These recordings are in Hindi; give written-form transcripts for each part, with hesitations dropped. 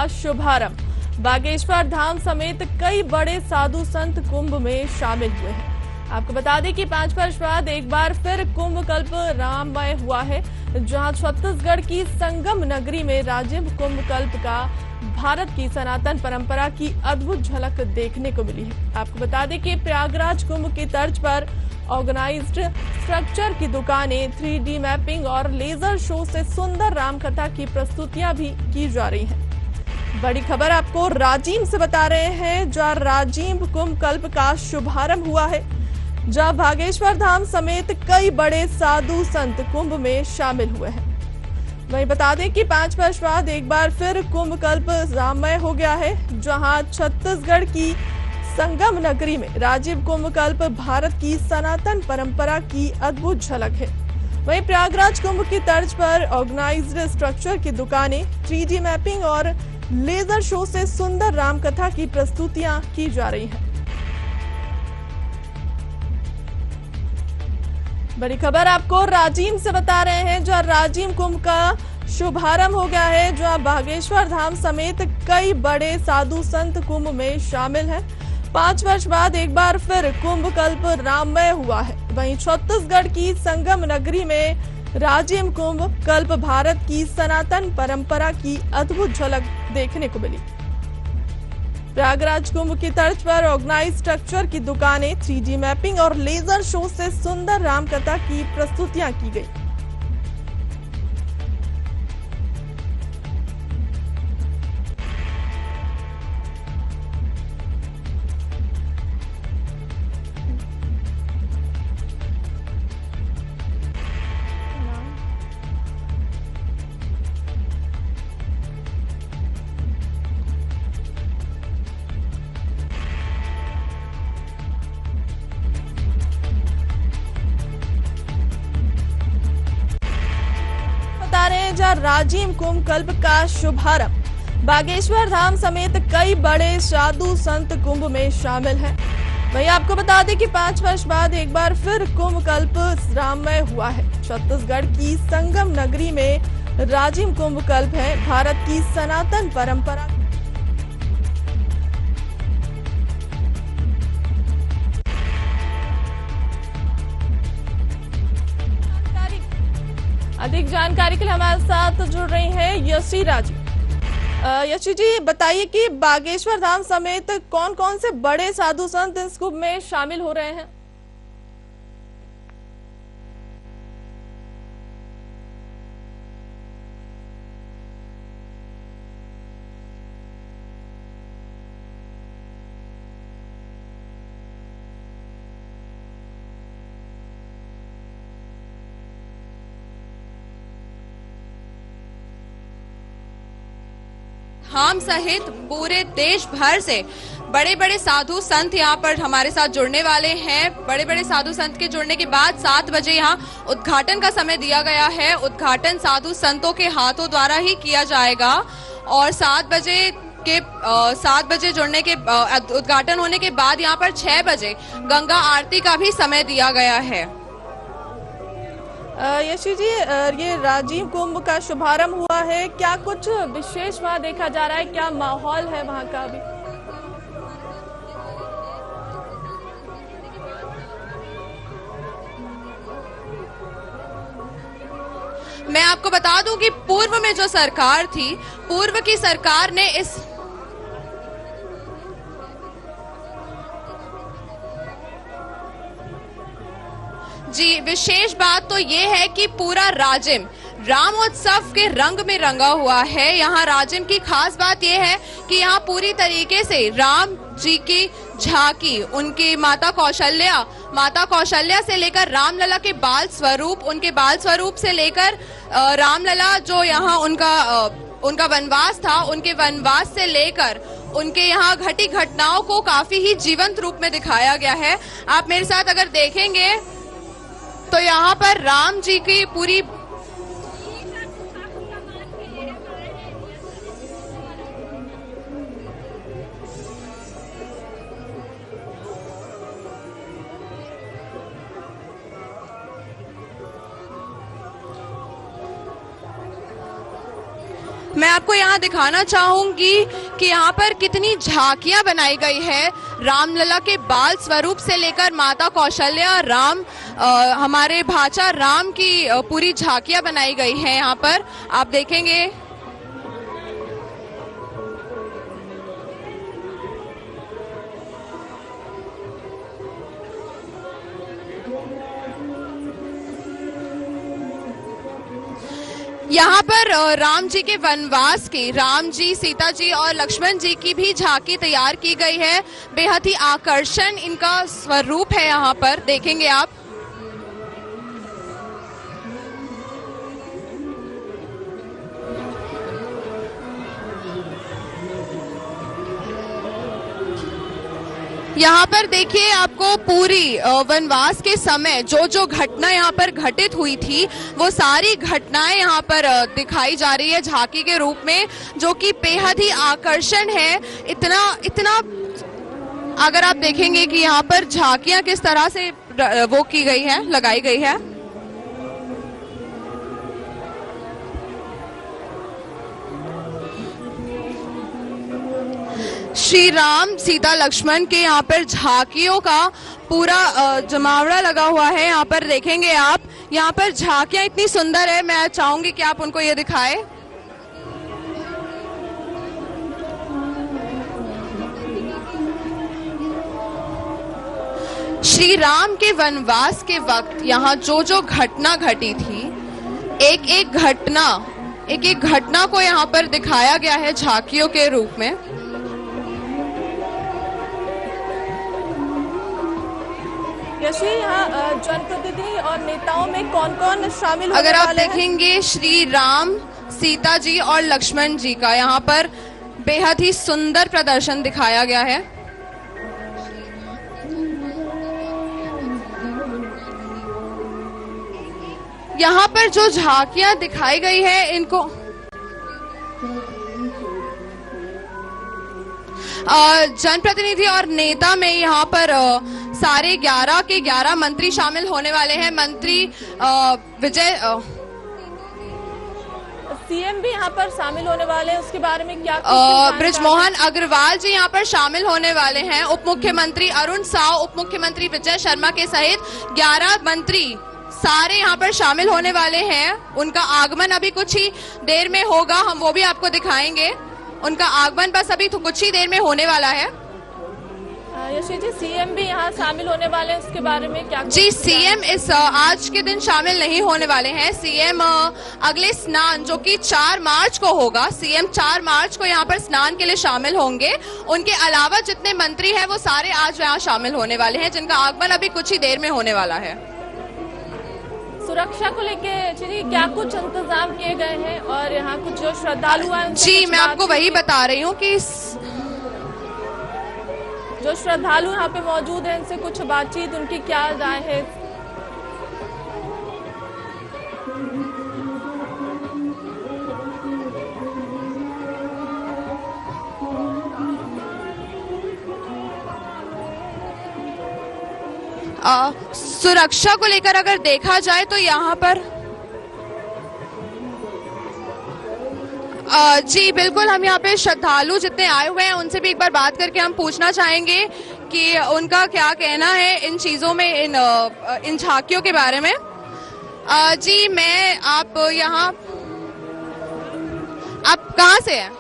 का शुभारंभ। बागेश्वर धाम समेत कई बड़े साधु संत कुंभ में शामिल हुए हैं। आपको बता दें कि 5 वर्ष बाद एक बार फिर कुंभ कल्प राममय हुआ है, जहां छत्तीसगढ़ की संगम नगरी में राजिम कुंभ कल्प का भारत की सनातन परंपरा की अद्भुत झलक देखने को मिली है। आपको बता दें कि प्रयागराज कुंभ की तर्ज पर ऑर्गेनाइज्ड स्ट्रक्चर की दुकानें 3D मैपिंग और लेजर शो से सुंदर रामकथा की प्रस्तुतियां भी की जा रही हैं। बड़ी खबर आपको राजिम से बता रहे हैं, जहां राजिम कुंभ कल्प का शुभारंभ हुआ है, जहां बागेश्वर धाम समेत कई बड़े साधु संत कुंभ में शामिल हुए हैं। वहीं बता दें कि 5 वर्ष बाद एक बार फिर कुंभ कल्प राममय हो गया है, जहां छत्तीसगढ़ की संगम नगरी में राजिम कुंभ कल्प भारत की सनातन परंपरा की अद्भुत झलक है। वहीं प्रयागराज कुंभ की तर्ज पर ऑर्गेनाइज्ड स्ट्रक्चर की दुकानें 3D मैपिंग और लेजर शो से सुंदर रामकथा की प्रस्तुतियां की जा रही हैं। बड़ी खबर आपको राजिम से बता रहे हैं, जहां राजिम कुंभ का शुभारंभ हो गया है, जहां बागेश्वर धाम समेत कई बड़े साधु संत कुंभ में शामिल हैं। 5 वर्ष बाद एक बार फिर कुंभ कल्प राममय हुआ है। वहीं छत्तीसगढ़ की संगम नगरी में राजिम कुंभ कल्प भारत की सनातन परंपरा की अद्भुत झलक देखने को मिली। प्रयागराज कुंभ की तर्ज पर ऑर्गेनाइज्ड स्ट्रक्चर की दुकानें 3D मैपिंग और लेजर शो से सुंदर रामकथा की प्रस्तुतियां की गई। जहां राजिम कुंभ कल्प का शुभारंभ बागेश्वर धाम समेत कई बड़े साधु संत कुंभ में शामिल हैं। वहीं आपको बता दें कि 5 वर्ष बाद एक बार फिर कुंभ कल्प राममय हुआ है। छत्तीसगढ़ की संगम नगरी में राजिम कुंभ कल्प है भारत की सनातन परंपरा। अधिक जानकारी के लिए हमारे साथ जुड़ रही हैं यशी राजी। यशी जी, बताइए कि बागेश्वर धाम समेत कौन कौन से बड़े साधु संत इस कुंभ में शामिल हो रहे हैं? हम सहित पूरे देश भर से बड़े बड़े साधु संत यहाँ पर हमारे साथ जुड़ने वाले हैं। बड़े बड़े साधु संत के जुड़ने के बाद 7 बजे यहाँ उद्घाटन का समय दिया गया है। उद्घाटन साधु संतों के हाथों द्वारा ही किया जाएगा और 7 बजे जुड़ने के उद्घाटन होने के बाद यहाँ पर 6 बजे गंगा आरती का भी समय दिया गया है। यशी जी, ये राजिम कुंभ का शुभारंभ हुआ है, क्या कुछ विशेष वहां देखा जा रहा है? क्या माहौल है वहां का अभी? मैं आपको बता दूं कि पूर्व में जो सरकार थी, पूर्व की सरकार ने इस जी विशेष बात तो ये है कि पूरा राजिम रामोत्सव के रंग में रंगा हुआ है। यहाँ राजिम की खास बात यह है कि यहाँ पूरी तरीके से राम जी की झांकी, उनकी माता कौशल्या से लेकर रामलला के बाल स्वरूप, उनके बाल स्वरूप से लेकर रामलला जो यहाँ उनका वनवास था, उनके वनवास से लेकर उनके यहाँ घटी घटनाओं को काफी ही जीवंत रूप में दिखाया गया है। आप मेरे साथ अगर देखेंगे तो यहाँ पर राम जी की पूरी मैं आपको यहाँ दिखाना चाहूंगी कि यहाँ पर कितनी झांकियां बनाई गई है रामलला के बाल स्वरूप से लेकर माता कौशल्या, राम हमारे भाचा राम की पूरी झांकियां बनाई गई है। यहाँ पर आप देखेंगे यहाँ पर राम जी के वनवास की, राम जी, सीता जी और लक्ष्मण जी की भी झांकी तैयार की गई है। बेहद ही आकर्षण इनका स्वरूप है। यहाँ पर देखेंगे आप। यहाँ पर देखिए आपको पूरी वनवास के समय जो जो घटना यहाँ पर घटित हुई थी वो सारी घटनाएं यहाँ पर दिखाई जा रही है झांकी के रूप में, जो कि बेहद ही आकर्षण है। इतना अगर आप देखेंगे कि यहाँ पर झांकियां किस तरह से वो की गई है, लगाई गई है। श्री राम, सीता, लक्ष्मण के यहाँ पर झांकियों का पूरा जमावड़ा लगा हुआ है। यहाँ पर देखेंगे आप, यहाँ पर झांकियां इतनी सुंदर है। मैं चाहूंगी कि आप उनको ये दिखाएं। श्री राम के वनवास के वक्त यहाँ जो जो घटना घटी थी, एक एक घटना को यहाँ पर दिखाया गया है झांकियों के रूप में। यशी, यहाँ जनप्रतिनिधि और नेताओं में कौन कौन शामिल होने अगर आप वाले हैं? देखेंगे श्री राम, सीता जी और लक्ष्मण जी का यहाँ पर बेहद ही सुंदर प्रदर्शन दिखाया गया है। यहाँ पर जो झांकियां दिखाई गई है इनको जनप्रतिनिधि और नेता में यहाँ पर सारे 11 के 11 मंत्री शामिल होने वाले हैं। मंत्री विजय सीएम भी यहाँ पर शामिल होने वाले हैं, उसके बारे में क्या बृजमोहन अग्रवाल जी यहाँ पर शामिल होने वाले हैं। उप मुख्यमंत्री अरुण साव, उप मुख्यमंत्री विजय शर्मा के सहित 11 मंत्री सारे यहाँ पर शामिल होने वाले हैं। उनका आगमन अभी कुछ ही देर में होगा, हम वो भी आपको दिखाएंगे। उनका आगमन बस अभी तो कुछ ही देर में होने वाला है। यशी जी, सीएम भी यहाँ शामिल होने वाले हैं, उसके बारे में क्या? जी, सीएम इस आज के दिन शामिल नहीं होने वाले हैं। सीएम अगले स्नान जो कि 4 मार्च को होगा, सीएम 4 मार्च को यहाँ पर स्नान के लिए शामिल होंगे। उनके अलावा जितने मंत्री हैं वो सारे आज यहाँ शामिल होने वाले हैं, जिनका आगमन अभी कुछ ही देर में होने वाला है। सुरक्षा को लेके जी क्या कुछ इंतजाम किए गए हैं और यहाँ कुछ जो श्रद्धालु हैं? जी, मैं आपको वही बता रही हूँ कि जो श्रद्धालु यहाँ पे मौजूद हैं इनसे कुछ बातचीत, उनकी क्या राय है? सुरक्षा को लेकर अगर देखा जाए तो यहाँ पर जी बिल्कुल, हम यहाँ पे श्रद्धालु जितने आए हुए हैं उनसे भी एक बार बात करके हम पूछना चाहेंगे कि उनका क्या कहना है इन चीजों में, इन झांकियों के बारे में। जी, मैं आप कहाँ से हैं?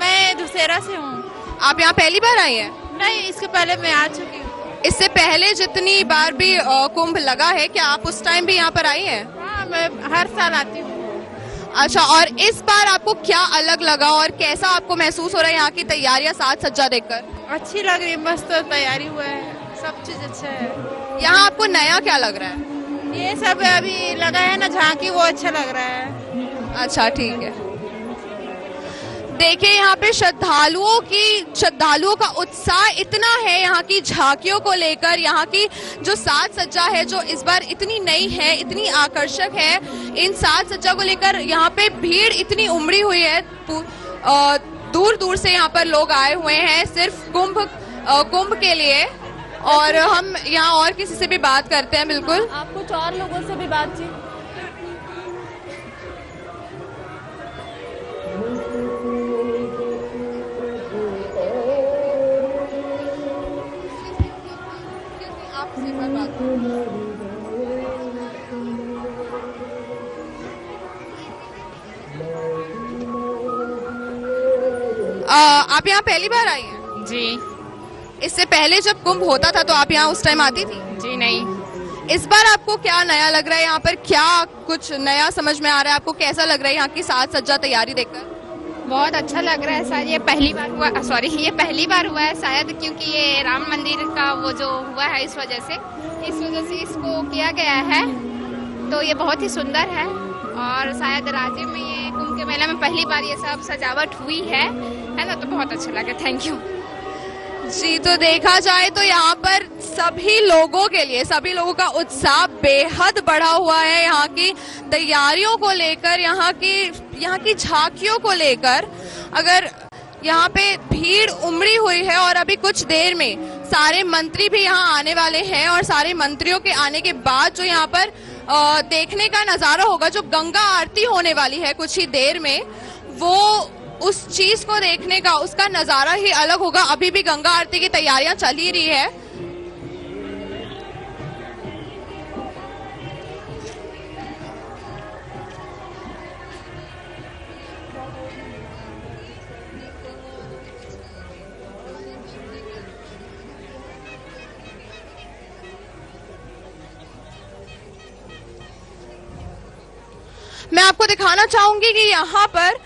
मैं दुसेरा से हूँ। आप यहाँ पहली बार आई हैं? नहीं, इसके पहले मैं आ चुकी हूँ। इससे पहले जितनी बार भी कुंभ लगा है, क्या आप उस टाइम भी यहाँ पर आई हैं? हाँ, मैं हर साल आती हूँ। अच्छा, और इस बार आपको क्या अलग लगा और कैसा आपको महसूस हो रहा है यहाँ की तैयारियां, साज सज्जा देखकर? अच्छी लग रही है, मस्त तैयारी हुआ है, सब चीज अच्छा है। यहाँ आपको नया क्या लग रहा है? ये सब अभी लगा है ना झांकी, वो अच्छा लग रहा है। अच्छा, ठीक है। देखिए यहाँ पे श्रद्धालुओं का उत्साह इतना है यहाँ की झांकियों को लेकर। यहाँ की जो साज सज्जा है जो इस बार इतनी नई है, इतनी आकर्षक है, इन साज सज्जा को लेकर यहाँ पे भीड़ इतनी उमड़ी हुई है। दूर दूर से यहाँ पर लोग आए हुए हैं सिर्फ कुंभ के लिए। और हम यहाँ और किसी से भी बात करते हैं। बिल्कुल, आप कुछ और लोगों से भी बातचीत आप यहाँ पहली बार आई हैं? जी इससे पहले जब कुंभ होता था तो आप यहाँ उस टाइम आती थी? जी नहीं। इस बार आपको क्या नया लग रहा है यहाँ पर? क्या कुछ नया समझ में आ रहा है आपको? कैसा लग रहा है यहाँ की साज सज्जा तैयारी देखकर? बहुत अच्छा लग रहा है शायद ये पहली बार हुआ, सॉरी ये पहली बार हुआ है शायद, क्योंकि ये राम मंदिर का वो जो हुआ है इस वजह से इसको किया गया है, तो ये बहुत ही सुंदर है। और शायद राज्य में ये कुंभ के मेला में पहली बार ये सब सजावट हुई है ना, तो बहुत अच्छा लगा। थैंक यू जी, तो देखा जाए तो यहाँ पर सभी लोगों के लिए, सभी लोगों का उत्साह बेहद बढ़ा हुआ है यहाँ की तैयारियों को लेकर, यहाँ की झांकियों को लेकर। अगर यहाँ पे भीड़ उमड़ी हुई है और अभी कुछ देर में सारे मंत्री भी यहाँ आने वाले हैं और सारे मंत्रियों के आने के बाद जो यहाँ पर देखने का नजारा होगा, जो गंगा आरती होने वाली है कुछ ही देर में, वो उस चीज को देखने का, उसका नजारा ही अलग होगा। अभी भी गंगा आरती की तैयारियां चल ही रही है। मैं आपको दिखाना चाहूंगी कि यहाँ पर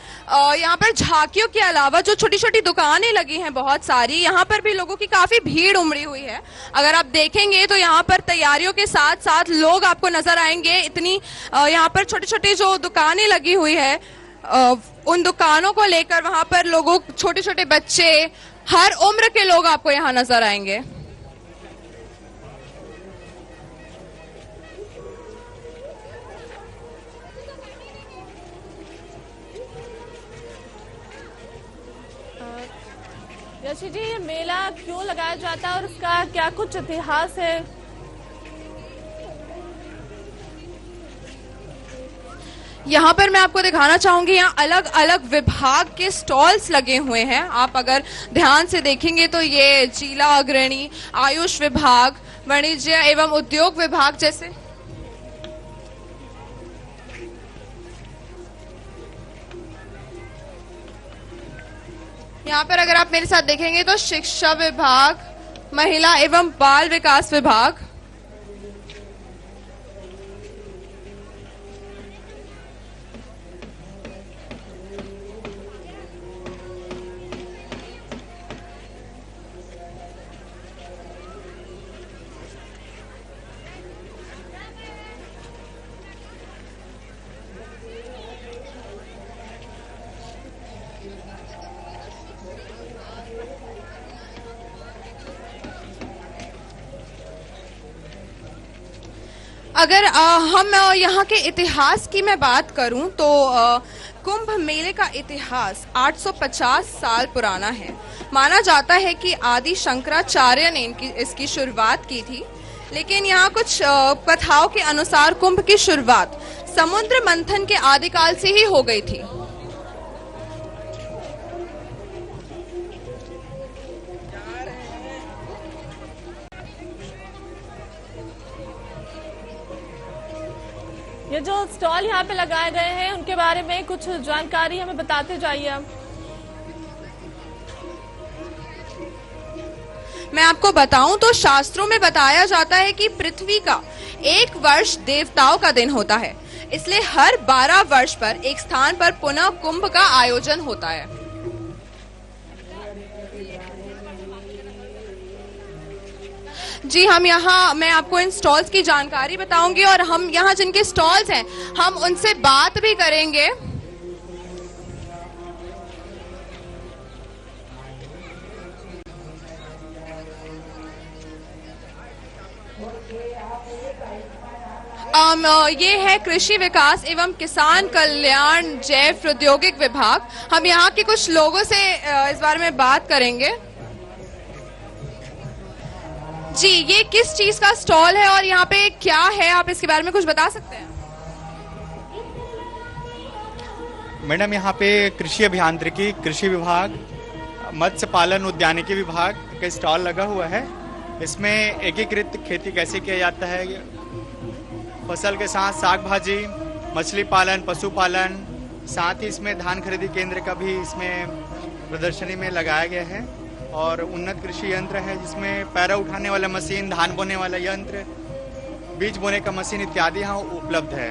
झांकियों के अलावा जो छोटी छोटी दुकानें लगी हैं बहुत सारी, यहाँ पर भी लोगों की काफी भीड़ उमड़ी हुई है। अगर आप देखेंगे तो यहाँ पर तैयारियों के साथ साथ लोग आपको नजर आएंगे। इतनी यहाँ पर छोटी छोटी जो दुकानें लगी हुई है, उन दुकानों को लेकर वहां पर लोगों, छोटे छोटे बच्चे, हर उम्र के लोग आपको यहाँ नजर आएंगे। यशी जी, ये मेला क्यों लगाया जाता है और उसका क्या कुछ इतिहास है? यहाँ पर मैं आपको दिखाना चाहूंगी, यहाँ अलग अलग विभाग के स्टॉल्स लगे हुए हैं। आप अगर ध्यान से देखेंगे तो ये जिला अग्रणी, आयुष विभाग, वाणिज्य एवं उद्योग विभाग जैसे यहाँ पर अगर आप मेरे साथ देखेंगे तो शिक्षा विभाग, महिला एवं बाल विकास विभाग, अगर हम यहाँ के इतिहास की मैं बात करूं तो कुंभ मेले का इतिहास 850 साल पुराना है। माना जाता है कि आदि शंकराचार्य ने इसकी शुरुआत की थी, लेकिन यहाँ कुछ कथाओं के अनुसार कुंभ की शुरुआत समुद्र मंथन के आदिकाल से ही हो गई थी। ये जो स्टॉल यहाँ पे लगाए गए हैं उनके बारे में कुछ जानकारी हमें बताते जाइए आप। मैं आपको बताऊं तो शास्त्रों में बताया जाता है कि पृथ्वी का एक वर्ष देवताओं का दिन होता है, इसलिए हर 12 वर्ष पर एक स्थान पर पुनः कुंभ का आयोजन होता है। जी, मैं आपको इन स्टॉल्स की जानकारी बताऊंगी और हम यहाँ जिनके स्टॉल्स हैं हम उनसे बात भी करेंगे। ये है कृषि विकास एवं किसान कल्याण जैव प्रौद्योगिक विभाग। हम यहाँ के कुछ लोगों से इस बारे में बात करेंगे। जी, ये किस चीज का स्टॉल है और यहाँ पे क्या है, आप इसके बारे में कुछ बता सकते हैं? मैडम, यहाँ पे कृषि अभियांत्रिकी, कृषि विभाग, मत्स्य पालन उद्यानिकी विभाग का स्टॉल लगा हुआ है। इसमें एकीकृत खेती कैसे किया जाता है, फसल के साथ साग भाजी, मछली पालन, पशुपालन, साथ ही इसमें धान खरीदी केंद्र का भी इसमें प्रदर्शनी में लगाया गया है और उन्नत कृषि यंत्र है जिसमें पैरा उठाने वाला मशीन, धान बोने वाला यंत्र, बीज बोने का मशीन इत्यादि यहाँ उपलब्ध है।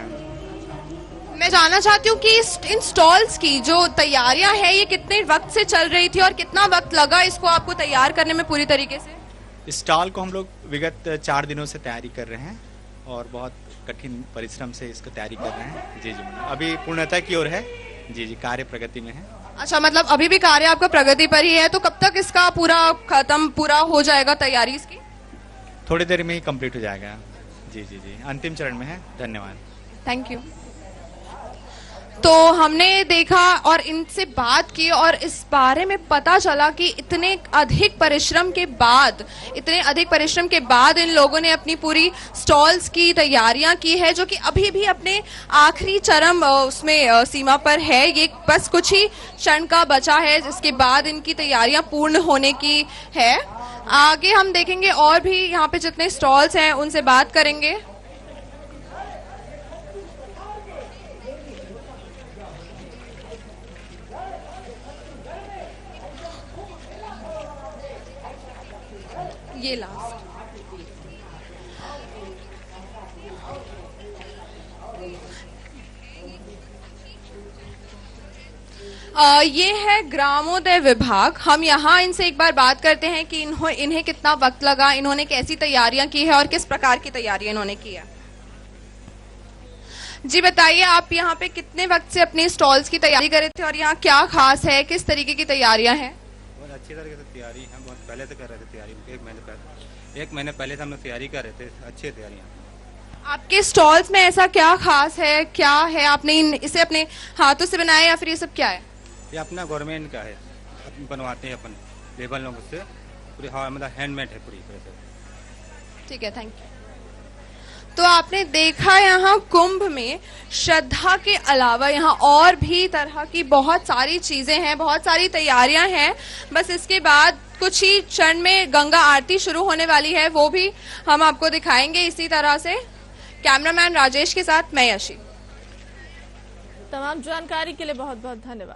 मैं जानना चाहती हूँ कि इन स्टॉल्स की जो तैयारियां हैं ये कितने वक्त से चल रही थी और कितना वक्त लगा इसको आपको तैयार करने में पूरी तरीके से? स्टॉल को हम लोग विगत 4 दिनों से तैयारी कर रहे हैं और बहुत कठिन परिश्रम से इसको तैयारी कर रहे हैं। जी जी मैडम, अभी पूर्णता की ओर है। जी जी, कार्य प्रगति में है। अच्छा, मतलब अभी भी कार्य आपका प्रगति पर ही है, तो कब तक इसका पूरा हो जाएगा तैयारी इसकी? थोड़ी देर में ही कंप्लीट हो जाएगा। जी जी जी, अंतिम चरण में है। धन्यवाद। Thank you. तो हमने देखा और इनसे बात की और इस बारे में पता चला कि इतने अधिक परिश्रम के बाद इन लोगों ने अपनी पूरी स्टॉल्स की तैयारियां की है, जो कि अभी भी अपने आखिरी चरम उसमें सीमा पर है। ये बस कुछ ही क्षण का बचा है जिसके बाद इनकी तैयारियां पूर्ण होने की है। आगे हम देखेंगे और भी यहाँ पे जितने स्टॉल्स हैं उनसे बात करेंगे। ये लास्ट ये है ग्रामोदय विभाग। हम यहाँ इनसे एक बार बात करते हैं कि इन्हें कितना वक्त लगा, इन्होंने कैसी तैयारियां की है और किस प्रकार की तैयारियां इन्होंने की है। जी बताइए, आप यहाँ पे कितने वक्त से अपने स्टॉल्स की तैयारी कर रहे थे और यहाँ क्या खास है, किस तरीके की तैयारियां हैं? बहुत अच्छी तरीके से तैयारी है, बहुत पहले से कर रहे थे तैयारी। एक महीने पहले से हम लोग तैयारी कर रहे थे, अच्छी तैयारियां। आपके स्टॉल्स में ऐसा क्या खास है, क्या है? आपने इसे अपने हाथों से बनाया या फिर ये सब क्या है? ये अपना गवर्नमेंट का है, बनवाते हैं अपन लेबर लोग उससे, पूरी मतलब हैंडमेड है पूरी तरह से। ठीक है, थैंक यू। तो आपने देखा यहाँ कुंभ में श्रद्धा के अलावा यहाँ और भी तरह की बहुत सारी चीजें हैं, बहुत सारी तैयारियां हैं। बस इसके बाद कुछ ही क्षण में गंगा आरती शुरू होने वाली है, वो भी हम आपको दिखाएंगे इसी तरह से। कैमरामैन राजेश के साथ मैं यशी। तमाम जानकारी के लिए बहुत बहुत धन्यवाद।